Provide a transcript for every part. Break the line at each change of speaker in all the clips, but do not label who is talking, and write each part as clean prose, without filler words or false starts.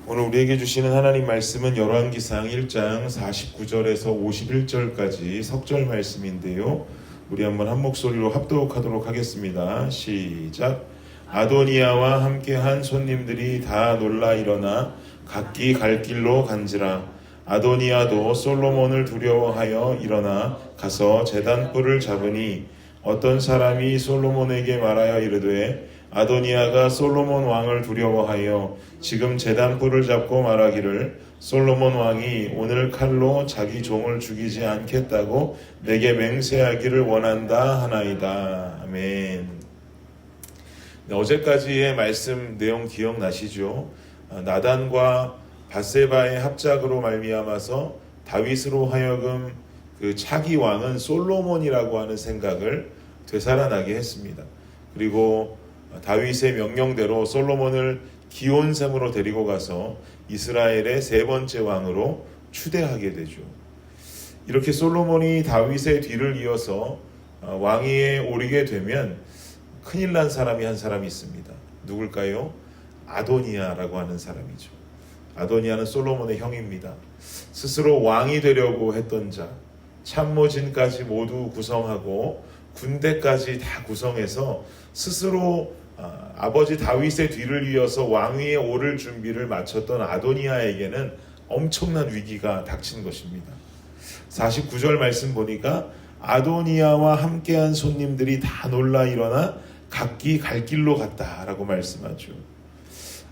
오늘 우리에게 주시는 하나님 말씀은 열왕기상 1장 49절에서 51절까지 석절 말씀인데요. 우리 한번 한 목소리로 합독하도록 하겠습니다. 시작. 아도니아와 함께한 손님들이 다 놀라 일어나 각기 갈 길로 간지라. 아도니아도 솔로몬을 두려워하여 일어나 가서 제단 뿔을 잡으니 어떤 사람이 솔로몬에게 말하여 이르되 아도니아가 솔로몬 왕을 두려워하여 지금 제단 뿔을 잡고 말하기를 솔로몬 왕이 오늘 칼로 자기 종을 죽이지 않겠다고 내게 맹세하기를 원한다 하나이다. 아멘. 네, 어제까지의 말씀 내용 기억나시죠? 나단과 밧세바의 합작으로 말미암아서 다윗으로 하여금 그 차기 왕은 솔로몬이라고 하는 생각을 되살아나게 했습니다. 그리고 다윗의 명령대로 솔로몬을 기온샘으로 데리고 가서 이스라엘의 세 번째 왕으로 추대하게 되죠. 이렇게 솔로몬이 다윗의 뒤를 이어서 왕위에 오르게 되면 큰일 난 사람이 한 사람이 있습니다. 누굴까요? 아도니아라고 하는 사람이죠. 아도니아는 솔로몬의 형입니다. 스스로 왕이 되려고 했던 자, 참모진까지 모두 구성하고 군대까지 다 구성해서 스스로 아버지 다윗의 뒤를 이어서 왕위에 오를 준비를 마쳤던 아도니아에게는 엄청난 위기가 닥친 것입니다. 49절 말씀 보니까 아도니아와 함께한 손님들이 다 놀라 일어나 각기 갈 길로 갔다라고 말씀하죠.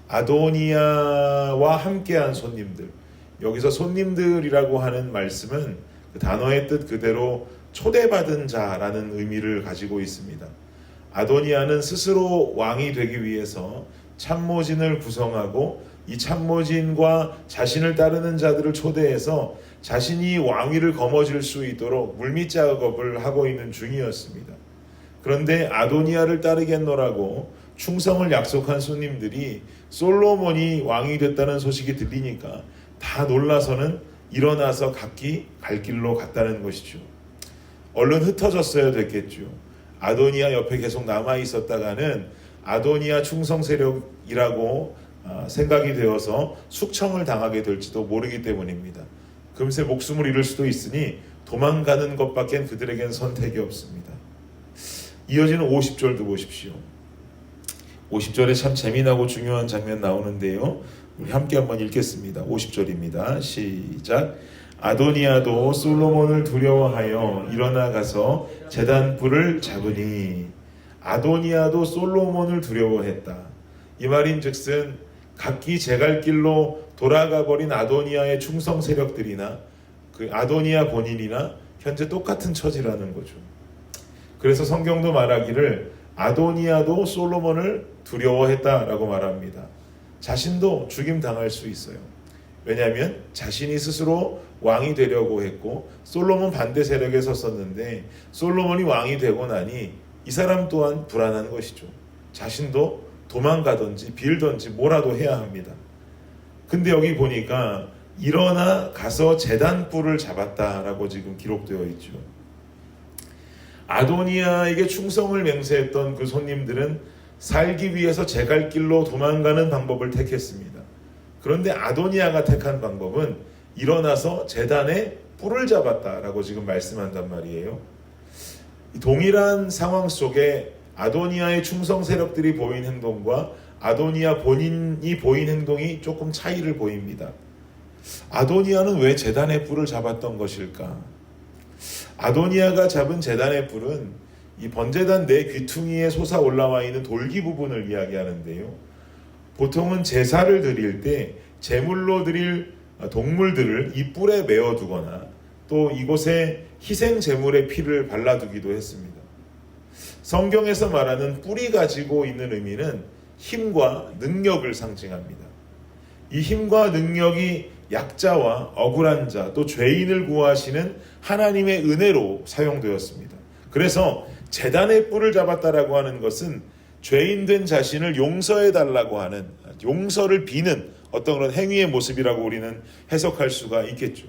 아도니아와 함께한 손님들, 여기서 손님들이라고 하는 말씀은 그 단어의 뜻 그대로 초대받은 자라는 의미를 가지고 있습니다. 아도니아는 스스로 왕이 되기 위해서 참모진을 구성하고 이 참모진과 자신을 따르는 자들을 초대해서 자신이 왕위를 거머쥘 수 있도록 물밑 작업을 하고 있는 중이었습니다. 그런데 아도니아를 따르겠노라고 충성을 약속한 손님들이 솔로몬이 왕이 됐다는 소식이 들리니까 다 놀라서는 일어나서 각기 갈 길로 갔다는 것이죠. 얼른 흩어졌어야 됐겠죠. 아도니아 옆에 계속 남아 있었다가는 아도니아 충성 세력이라고 생각이 되어서 숙청을 당하게 될지도 모르기 때문입니다. 금세 목숨을 잃을 수도 있으니 도망가는 것밖엔 그들에겐 선택이 없습니다. 이어지는 50절도 보십시오. 50절에 참 재미나고 중요한 장면 나오는데요. 우리 함께 한번 읽겠습니다. 50절입니다. 시작. 아도니아도 솔로몬을 두려워하여 일어나 가서 제단 뿔을 잡으니. 아도니아도 솔로몬을 두려워했다. 이 말인즉슨 각기 제갈 길로 돌아가 버린 아도니아의 충성 세력들이나 그 아도니아 본인이나 현재 똑같은 처지라는 거죠. 그래서 성경도 말하기를 아도니아도 솔로몬을 두려워했다라고 말합니다. 자신도 죽임 당할 수 있어요. 왜냐하면 자신이 스스로 왕이 되려고 했고 솔로몬 반대 세력에 섰었는데 솔로몬이 왕이 되고 나니 이 사람 또한 불안한 것이죠. 자신도 도망가든지 빌든지 뭐라도 해야 합니다. 근데 여기 보니까 일어나 가서 제단 뿔을 잡았다라고 지금 기록되어 있죠. 아도니아에게 충성을 맹세했던 그 손님들은 살기 위해서 제갈 길로 도망가는 방법을 택했습니다. 그런데 아도니아가 택한 방법은 일어나서 제단에 뿔을 잡았다라고 지금 말씀한단 말이에요. 동일한 상황 속에 아도니아의 충성 세력들이 보인 행동과 아도니아 본인이 보인 행동이 조금 차이를 보입니다. 아도니아는 왜 제단에 뿔을 잡았던 것일까? 아도니아가 잡은 제단의 뿔은 이 번제단 내 귀퉁이에 솟아 올라와 있는 돌기 부분을 이야기하는데요. 보통은 제사를 드릴 때 제물로 드릴 동물들을 이 뿔에 메어두거나 또 이곳에 희생 제물의 피를 발라두기도 했습니다. 성경에서 말하는 뿔이 가지고 있는 의미는 힘과 능력을 상징합니다. 이 힘과 능력이 약자와 억울한 자, 또 죄인을 구하시는 하나님의 은혜로 사용되었습니다. 그래서 제단의 뿔을 잡았다라고 하는 것은 죄인된 자신을 용서해달라고 하는, 용서를 비는 어떤 그런 행위의 모습이라고 우리는 해석할 수가 있겠죠.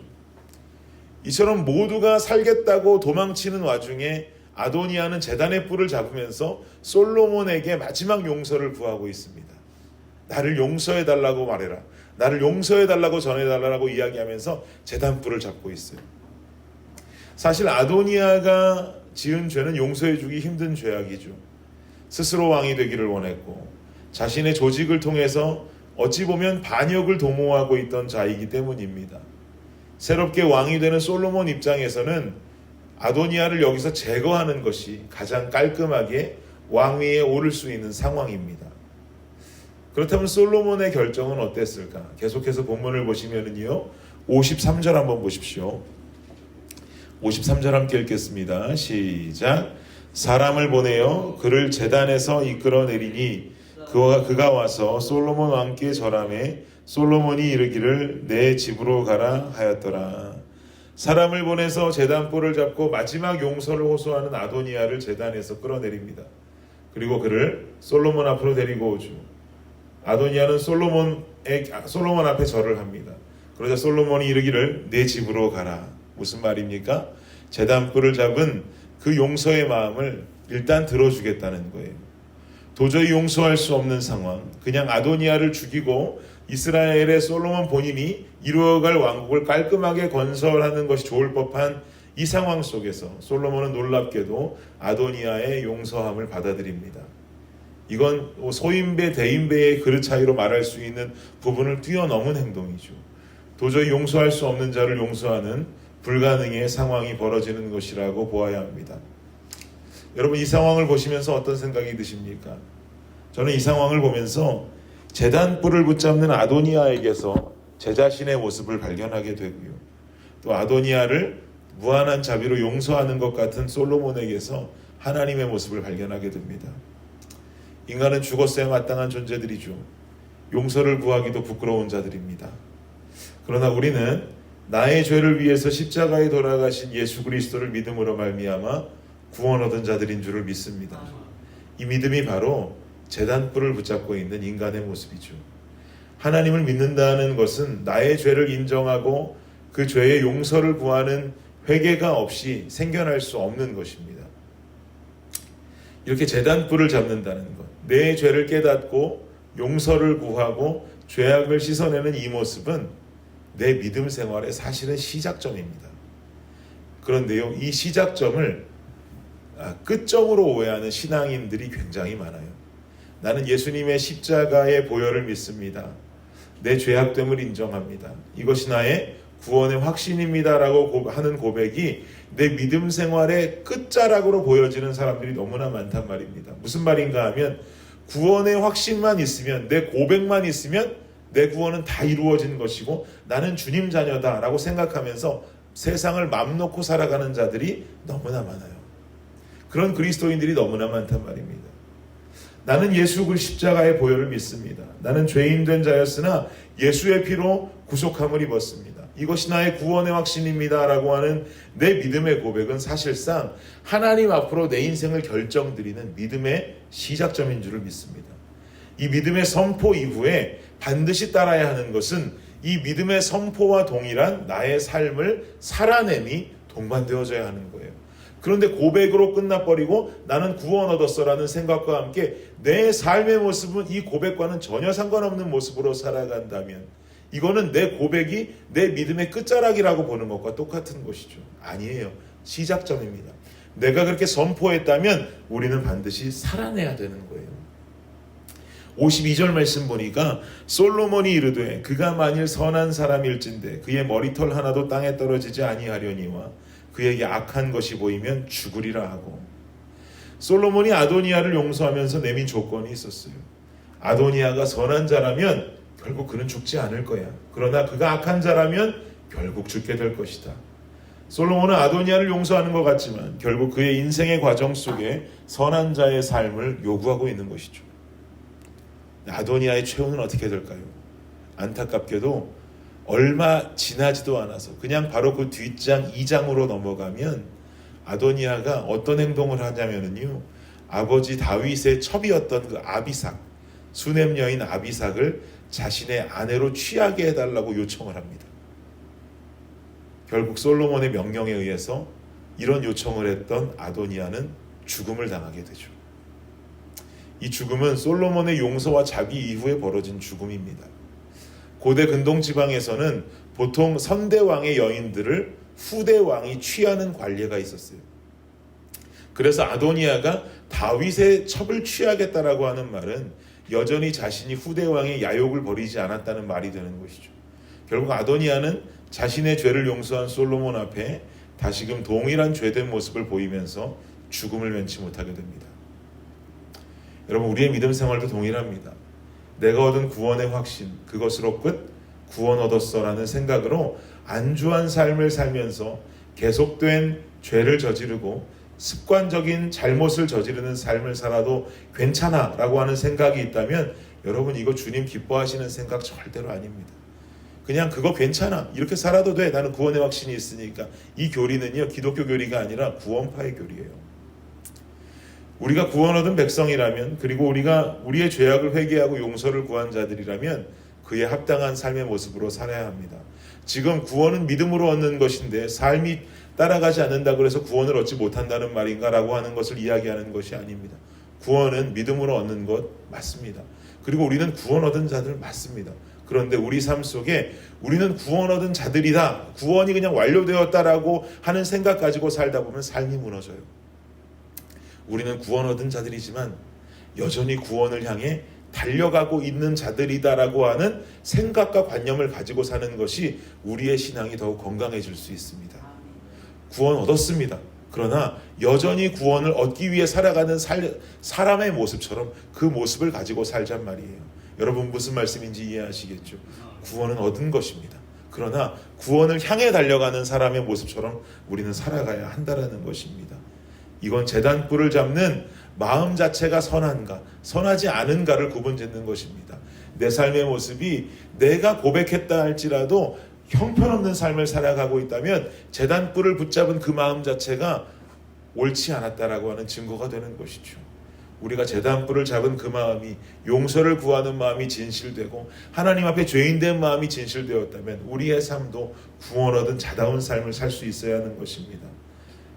이처럼 모두가 살겠다고 도망치는 와중에 아도니아는 제단의 뿔을 잡으면서 솔로몬에게 마지막 용서를 구하고 있습니다. 나를 용서해 달라고 말해라, 나를 용서해 달라고 전해 달라고 이야기하면서 제단불을 잡고 있어요. 사실 아도니아가 지은 죄는 용서해 주기 힘든 죄악이죠. 스스로 왕이 되기를 원했고 자신의 조직을 통해서 어찌 보면 반역을 도모하고 있던 자이기 때문입니다. 새롭게 왕이 되는 솔로몬 입장에서는 아도니아를 여기서 제거하는 것이 가장 깔끔하게 왕위에 오를 수 있는 상황입니다. 그렇다면 솔로몬의 결정은 어땠을까? 계속해서 본문을 보시면은요, 53절 한번 보십시오. 53절 함께 읽겠습니다. 시작. 사람을 보내어 그를 제단에서 이끌어내리니 그가 와서 솔로몬 왕께 절하매 솔로몬이 이르기를 내 집으로 가라 하였더라. 사람을 보내서 제단불을 잡고 마지막 용서를 호소하는 아도니아를 제단에서 끌어내립니다. 그리고 그를 솔로몬 앞으로 데리고 오죠. 아도니아는 솔로몬 앞에 절을 합니다. 그러자 솔로몬이 이르기를 내 집으로 가라. 무슨 말입니까? 제단불을 잡은 그 용서의 마음을 일단 들어주겠다는 거예요. 도저히 용서할 수 없는 상황, 그냥 아도니아를 죽이고 이스라엘의 솔로몬 본인이 이루어갈 왕국을 깔끔하게 건설하는 것이 좋을 법한 이 상황 속에서 솔로몬은 놀랍게도 아도니아의 용서함을 받아들입니다. 이건 소인배 대인배의 그릇 차이로 말할 수 있는 부분을 뛰어넘은 행동이죠. 도저히 용서할 수 없는 자를 용서하는 불가능의 상황이 벌어지는 것이라고 보아야 합니다. 여러분, 이 상황을 보시면서 어떤 생각이 드십니까? 저는 이 상황을 보면서 제단불을 붙잡는 아도니아에게서 제 자신의 모습을 발견하게 되고요. 또 아도니아를 무한한 자비로 용서하는 것 같은 솔로몬에게서 하나님의 모습을 발견하게 됩니다. 인간은 죽었어야 마땅한 존재들이죠. 용서를 구하기도 부끄러운 자들입니다. 그러나 우리는 나의 죄를 위해서 십자가에 돌아가신 예수 그리스도를 믿음으로 말미암아 구원 얻은 자들인 줄을 믿습니다. 이 믿음이 바로 제단불을 붙잡고 있는 인간의 모습이죠. 하나님을 믿는다는 것은 나의 죄를 인정하고 그 죄의 용서를 구하는 회개가 없이 생겨날 수 없는 것입니다. 이렇게 제단불을 잡는다는 것, 내 죄를 깨닫고 용서를 구하고 죄악을 씻어내는 이 모습은 내 믿음 생활의 사실은 시작점입니다. 그런데요, 이 시작점을 끝점으로 오해하는 신앙인들이 굉장히 많아요. 나는 예수님의 십자가의 보혈을 믿습니다. 내 죄악됨을 인정합니다. 이것이 나의 구원의 확신입니다라고 하는 고백이 내 믿음 생활의 끝자락으로 보여지는 사람들이 너무나 많단 말입니다. 무슨 말인가 하면 구원의 확신만 있으면, 내 고백만 있으면 내 구원은 다 이루어진 것이고 나는 주님 자녀다라고 생각하면서 세상을 맘 놓고 살아가는 자들이 너무나 많아요. 그런 그리스도인들이 너무나 많단 말입니다. 나는 예수 그 십자가의 보혈을 믿습니다. 나는 죄인 된 자였으나 예수의 피로 구속함을 입었습니다. 이것이 나의 구원의 확신입니다 라고 하는 내 믿음의 고백은 사실상 하나님 앞으로 내 인생을 결정드리는 믿음의 시작점인 줄을 믿습니다. 이 믿음의 선포 이후에 반드시 따라야 하는 것은 이 믿음의 선포와 동일한 나의 삶을 살아냄이 동반되어져야 하는 거예요. 그런데 고백으로 끝나버리고 나는 구원 얻었어라는 생각과 함께 내 삶의 모습은 이 고백과는 전혀 상관없는 모습으로 살아간다면 이거는 내 고백이 내 믿음의 끝자락이라고 보는 것과 똑같은 것이죠. 아니에요. 시작점입니다. 내가 그렇게 선포했다면 우리는 반드시 살아내야 되는 거예요. 52절 말씀 보니까 솔로몬이 이르되 그가 만일 선한 사람일진데 그의 머리털 하나도 땅에 떨어지지 아니하려니와 그에게 악한 것이 보이면 죽으리라 하고, 솔로몬이 아도니아를 용서하면서 내민 조건이 있었어요. 아도니아가 선한 자라면 결국 그는 죽지 않을 거야. 그러나 그가 악한 자라면 결국 죽게 될 것이다. 솔로몬은 아도니아를 용서하는 것 같지만 결국 그의 인생의 과정 속에 선한 자의 삶을 요구하고 있는 것이죠. 아도니아의 최후는 어떻게 될까요? 안타깝게도 얼마 지나지도 않아서 그냥 바로 그 뒷장 2장으로 넘어가면 아도니아가 어떤 행동을 하냐면요, 아버지 다윗의 첩이었던 그 아비삭, 수넴 여인 아비삭을 자신의 아내로 취하게 해달라고 요청을 합니다. 결국 솔로몬의 명령에 의해서 이런 요청을 했던 아도니아는 죽음을 당하게 되죠. 이 죽음은 솔로몬의 용서와 자비 이후에 벌어진 죽음입니다. 고대 근동 지방에서는 보통 선대왕의 여인들을 후대왕이 취하는 관례가 있었어요. 그래서 아도니아가 다윗의 첩을 취하겠다라고 하는 말은 여전히 자신이 후대왕의 야욕을 버리지 않았다는 말이 되는 것이죠. 결국 아도니아는 자신의 죄를 용서한 솔로몬 앞에 다시금 동일한 죄된 모습을 보이면서 죽음을 면치 못하게 됩니다. 여러분, 우리의 믿음 생활도 동일합니다. 내가 얻은 구원의 확신, 그것으로 끝, 구원 얻었어라는 생각으로 안주한 삶을 살면서 계속된 죄를 저지르고 습관적인 잘못을 저지르는 삶을 살아도 괜찮아 라고 하는 생각이 있다면 여러분, 이거 주님 기뻐하시는 생각 절대로 아닙니다. 그냥 그거 괜찮아, 이렇게 살아도 돼, 나는 구원의 확신이 있으니까. 이 교리는요, 기독교 교리가 아니라 구원파의 교리예요. 우리가 구원 얻은 백성이라면, 그리고 우리가 우리의 죄악을 회개하고 용서를 구한 자들이라면 그에 합당한 삶의 모습으로 살아야 합니다. 지금 구원은 믿음으로 얻는 것인데 삶이 따라가지 않는다고 해서 구원을 얻지 못한다는 말인가 라고 하는 것을 이야기하는 것이 아닙니다. 구원은 믿음으로 얻는 것 맞습니다. 그리고 우리는 구원 얻은 자들 맞습니다. 그런데 우리 삶 속에 우리는 구원 얻은 자들이다, 구원이 그냥 완료되었다라고 하는 생각 가지고 살다 보면 삶이 무너져요. 우리는 구원 얻은 자들이지만 여전히 구원을 향해 달려가고 있는 자들이다라고 하는 생각과 관념을 가지고 사는 것이 우리의 신앙이 더욱 건강해질 수 있습니다. 구원 얻었습니다. 그러나 여전히 구원을 얻기 위해 살아가는 사람의 모습처럼 그 모습을 가지고 살잔 말이에요. 여러분, 무슨 말씀인지 이해하시겠죠? 구원은 얻은 것입니다. 그러나 구원을 향해 달려가는 사람의 모습처럼 우리는 살아가야 한다는 것입니다. 이건 제단불을 잡는 마음 자체가 선한가, 선하지 않은가를 구분짓는 것입니다. 내 삶의 모습이 내가 고백했다 할지라도 형편없는 삶을 살아가고 있다면 제단불을 붙잡은 그 마음 자체가 옳지 않았다라고 하는 증거가 되는 것이죠. 우리가 제단불을 잡은 그 마음이, 용서를 구하는 마음이 진실되고 하나님 앞에 죄인된 마음이 진실되었다면 우리의 삶도 구원 얻은 자다운 삶을 살 수 있어야 하는 것입니다.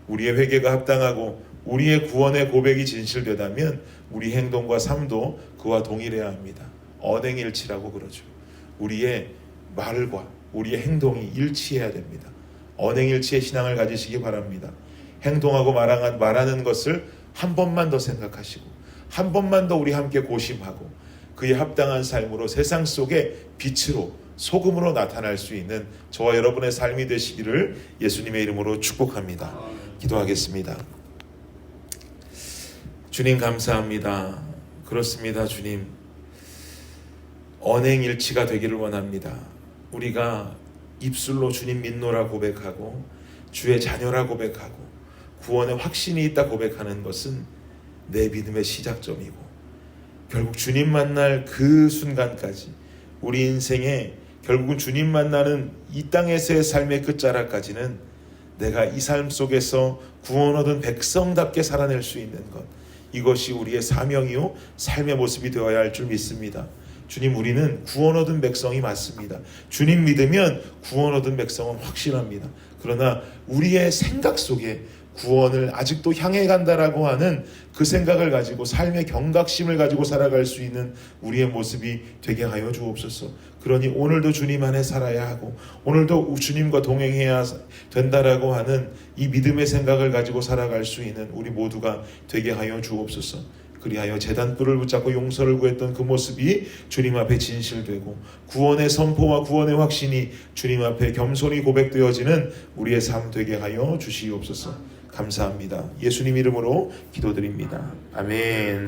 우리의 회개가 합당하고 우리의 구원의 고백이 진실되다면 우리 행동과 삶도 그와 동일해야 합니다. 언행일치라고 그러죠. 우리의 말과 우리의 행동이 일치해야 됩니다. 언행일치의 신앙을 가지시기 바랍니다. 행동하고 말하는 것을 한 번만 더 생각하시고 한 번만 더 우리 함께 고심하고 그에 합당한 삶으로 세상 속에 빛으로, 소금으로 나타날 수 있는 저와 여러분의 삶이 되시기를 예수님의 이름으로 축복합니다. 기도하겠습니다. 주님, 감사합니다. 그렇습니다. 주님, 언행일치가 되기를 원합니다. 우리가 입술로 주님 믿노라 고백하고 주의 자녀라 고백하고 구원의 확신이 있다 고백하는 것은 내 믿음의 시작점이고, 결국 주님 만날 그 순간까지, 우리 인생에 결국은 주님 만나는 이 땅에서의 삶의 끝자락까지는 내가 이 삶 속에서 구원 얻은 백성답게 살아낼 수 있는 것, 이것이 우리의 사명이요 삶의 모습이 되어야 할 줄 믿습니다. 주님, 우리는 구원 얻은 백성이 맞습니다. 주님 믿으면 구원 얻은 백성은 확실합니다. 그러나 우리의 생각 속에 구원을 아직도 향해 간다라고 하는 그 생각을 가지고 삶의 경각심을 가지고 살아갈 수 있는 우리의 모습이 되게 하여 주옵소서. 그러니 오늘도 주님 안에 살아야 하고 오늘도 주님과 동행해야 된다라고 하는 이 믿음의 생각을 가지고 살아갈 수 있는 우리 모두가 되게 하여 주옵소서. 그리하여 제단불을 붙잡고 용서를 구했던 그 모습이 주님 앞에 진실되고 구원의 선포와 구원의 확신이 주님 앞에 겸손히 고백되어지는 우리의 삶 되게 하여 주시옵소서. 감사합니다. 예수님 이름으로 기도드립니다. 아멘.